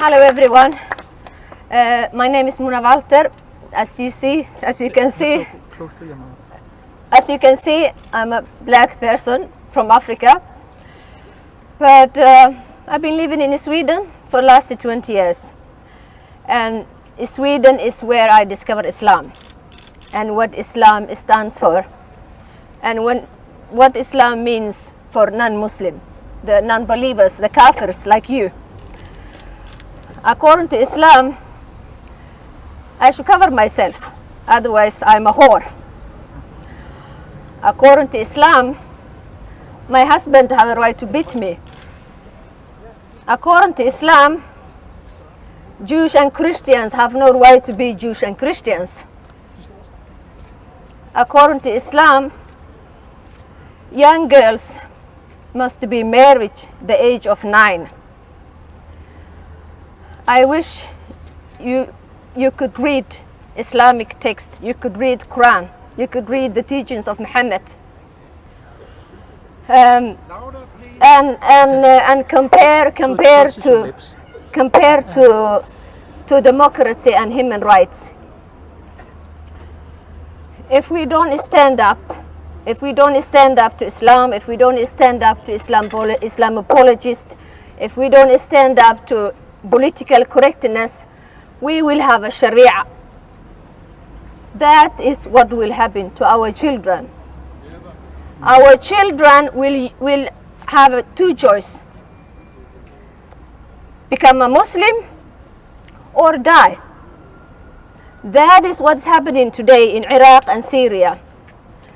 Hello everyone. My name is Muna Walter. As you can see, I'm a black person from Africa. But I've been living in Sweden for the last 20 years. And Sweden is where I discovered Islam and what Islam stands for and what Islam means for non-Muslim, the non-believers, the kafirs like you. According to Islam, I should cover myself, otherwise I'm a whore. According to Islam, my husband has a right to beat me. According to Islam, Jews and Christians have no right to be Jews and Christians. According to Islam, young girls must be married at the age of 9. I wish you could read Islamic text, you could read Quran, you could read the teachings of Muhammad, and compare to democracy and human rights. If we don't stand up to Islam, if we don't stand up to Islam apologists, if we don't stand up to political correctness, we will have a Sharia. That is what will happen to our children. Our children will have two choices: become a Muslim or die. That is what's happening today in Iraq and Syria.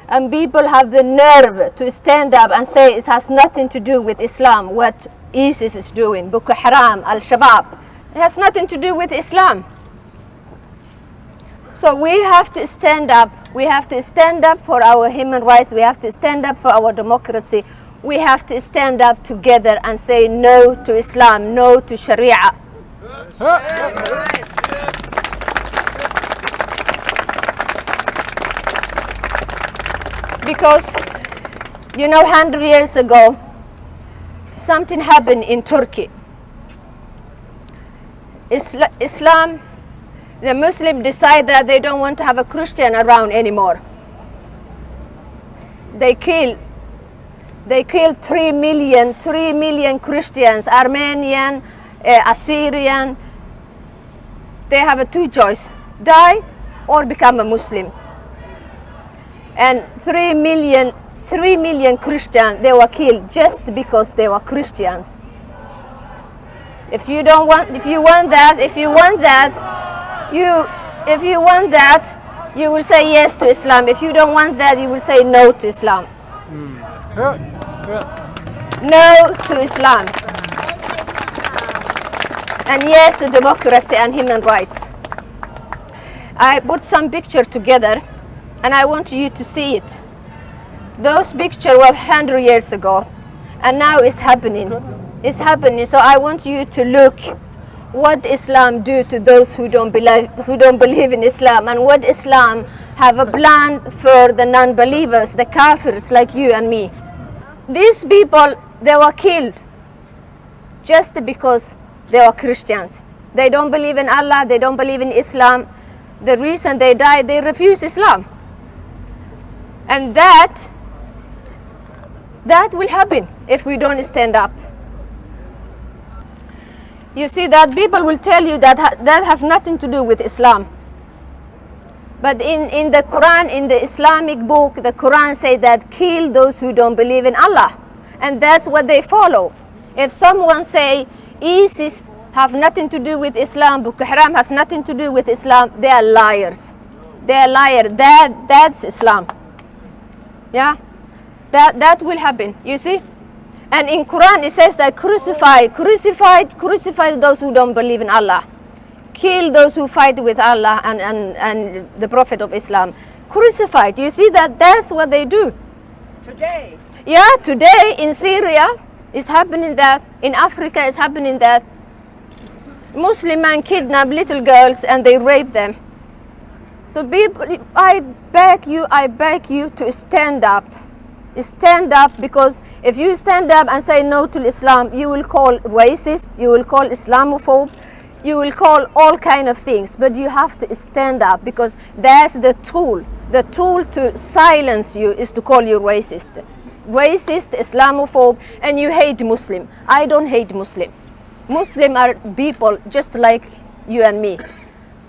And people have the nerve to stand up and say it has nothing to do with Islam, what ISIS is doing, Boko Haram, Al-Shabaab. It has nothing to do with Islam. So we have to stand up. We have to stand up for our human rights. We have to stand up for our democracy. We have to stand up together and say no to Islam, no to Sharia. Because, 100 years ago, something happened in Turkey. Islam, the Muslims decide that they don't want to have a Christian around anymore. They killed 3 million Christians, Armenian, Assyrian. They have two choices: die or become a Muslim. And 3 million Christians, they were killed just because they were Christians. If you want that, you will say yes to Islam. If you don't want that, you will say no to Islam. No to Islam. And yes to democracy and human rights. I put some picture together and I want you to see it. Those pictures were 100 years ago and now it's happening. It's happening. So I want you to look what Islam do to those who don't believe in Islam, and what Islam have a plan for the non-believers, the kafirs like you and me. These people, they were killed just because they were Christians. They don't believe in Allah, they don't believe in Islam. The reason they died, they refuse Islam. And that will happen if we don't stand up. You see that people will tell you that have nothing to do with Islam. But in the Quran, in the Islamic book, the Quran says that kill those who don't believe in Allah. And that's what they follow. If someone say ISIS have nothing to do with Islam, Boko Haram has nothing to do with Islam, they are liars. They are liars. That's Islam. Yeah? That will happen, you see? And in Quran it says that crucify those who don't believe in Allah. Kill those who fight with Allah and the Prophet of Islam. Crucified. You see that's what they do. Today? Yeah, today in Syria is happening that. In Africa is happening that. Muslim men kidnap little girls and they rape them. So people, I beg you to stand up. Stand up, because if you stand up and say no to Islam, you will call racist, you will call Islamophobe, You will call all kind of things, but you have to stand up, because that's the tool. The tool to silence you is to call you racist, Islamophobe, and you hate Muslim. I don't hate Muslim. Muslim are people just like you and me.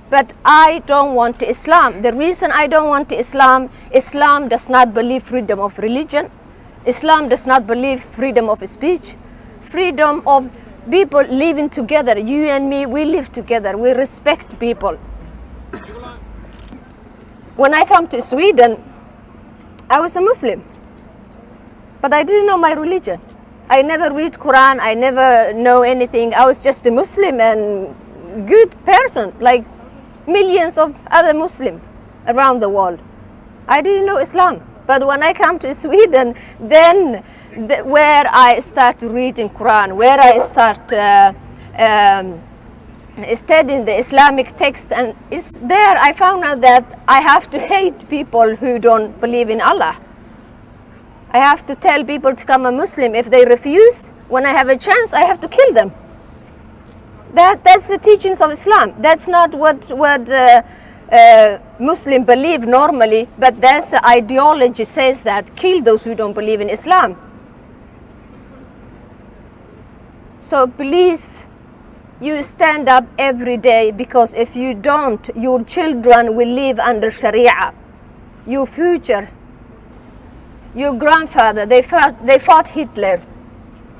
But I don't want Islam. The reason I don't want Islam, Islam does not believe freedom of religion. Islam does not believe freedom of speech, freedom of people living together. You and me, we live together. We respect people. When I come to Sweden, I was a Muslim, but I didn't know my religion. I never read Quran. I never know anything. I was just a Muslim and good person, like millions of other Muslims around the world. I didn't know Islam. But when I come to Sweden, then where I start reading Quran, where I start studying the Islamic text, and it's there I found out that I have to hate people who don't believe in Allah. I have to tell people to become a Muslim. If they refuse, when I have a chance, I have to kill them. That's the teachings of Islam. That's not what Muslims believe normally, but that's the ideology says that kill those who don't believe in Islam. So please, you stand up every day, because if you don't, your children will live under Sharia. Your future, your grandfather, they fought Hitler.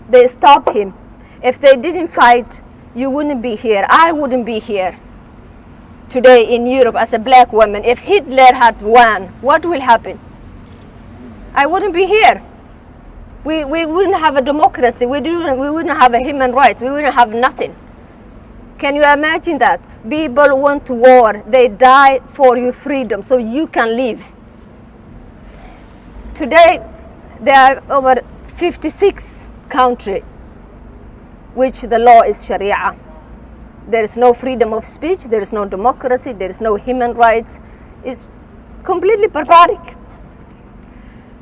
They stopped him. If they didn't fight, you wouldn't be here. I wouldn't be here today in Europe as a black woman. If Hitler had won, what will happen? I wouldn't be here. We wouldn't have a democracy. We wouldn't have a human rights. We wouldn't have nothing. Can you imagine that? People went to war. They die for your freedom so you can live. Today, there are over 56 countries which the law is Sharia. There is no freedom of speech, there is no democracy, there is no human rights. It's completely barbaric.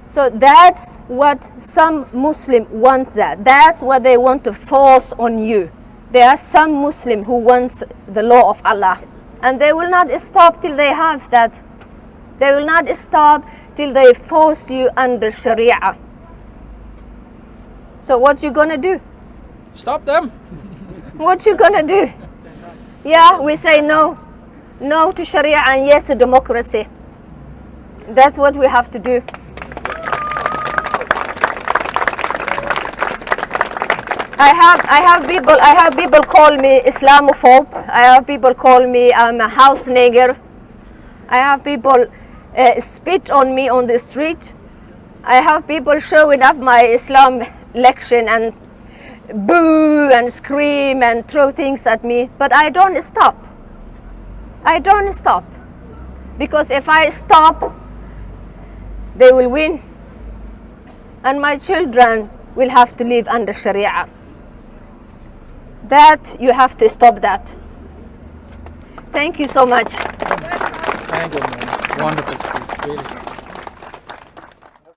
So that's what some Muslims want that. That's what they want to force on you. There are some Muslims who want the law of Allah, and they will not stop till they have that. They will not stop till they force you under Sharia. So what you gonna do? Stop them. What you gonna do? Yeah, we say no to Sharia and yes to democracy. That's what we have to do. I have people call me Islamophobe. I have people call me I'm a house nigger. I have people spit on me on the street. I have people showing up my Islam lecture and boo and scream and throw things at me, but I don't stop. I don't stop, because if I stop, they will win, and my children will have to live under Sharia. That you have to stop that. Thank you so much. Thank you, man. Wonderful speech, really.